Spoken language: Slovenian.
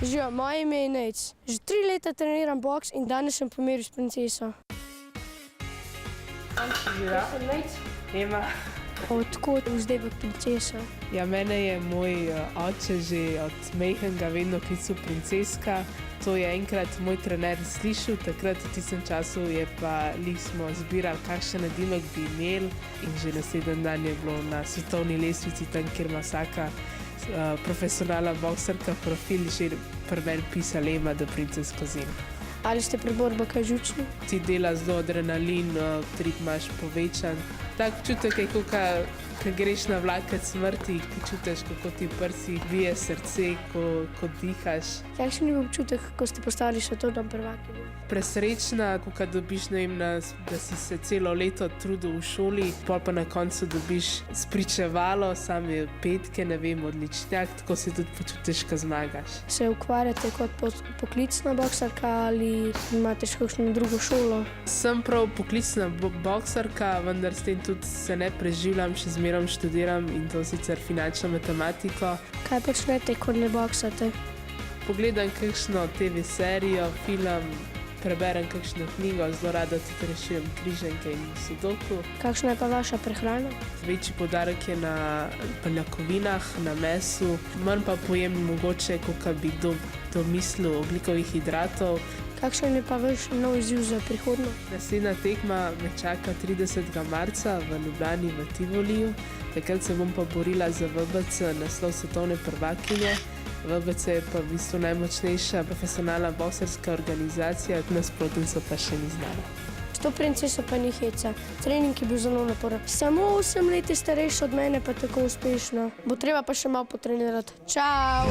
Živijo, moje ime je Nejc. Že 3 leta treniram boks in danes sem pomeril s princeso. Živa. Ema. Odkot zdaj pa princesa? Ja, mene je moj oče že od majhnega vedno klical princeska. To je enkrat moj trener slišal, takrat v tistem času je pa smo zbirali, kakšen nadimek bi imeli in že naslednji dan je bilo na svetovni lestvici, tam, kjer ima vsaka profesionalna bokserka profil, že pri meni pisala Ema, da princes Kozin. Ali ste pri borbah kaj žučni? Ti dela zelo adrenalin, trik imaš povečan. Tak občutek je, ko greš na vlakec smrti, ko čutiš, kako ti prsi bije srce, ko dihaš. Kakšen je bil občutek, ko ste postali svetovna prvakinja? Presrečna, ko dobiš, ne vem, da si se celo leto trudil v šoli, pol pa na koncu dobiš spričevalo, same petke, ne vem, odličnjak, tako se tudi počutiš, ko zmagaš. Se ukvarjate kot poklicna boksarka ali imate še kakšno drugo šolo? Sem prav poklicna boksarka, vendar s tem tudi se ne preživljam, še zmerom študiram in to sicer finančno matematiko. Kaj počnete, ko ne boksate? Pogledam kakšno TV serijo, film, preberem kakšno knjigo, zelo rada tudi rešujem križanke in sudoku. Kakšna je pa vaša prehrana? Večji poudarek je na beljakovinah, na mesu, manj pa pojem mogoče, kot bi kdo mislil, ogljikovih hidratov. Kakšen je pa vaš nov izziv za prihodnost? Naslednja tekma me čaka 30. marca v Ljubljani v Tivoliju. Takrat se bom pa borila za VBC, naslov svetovne prvakinje. VBC je pa v bistvu najmočnejša profesionalna bokserska organizacija, nasprotnica pa še ni znana. S to princeso pa ni heca. Trening je bil zelo naporen. Samo 8 let je starejša od mene, pa tako uspešna. Bo treba pa še malo potrenirati. Čau!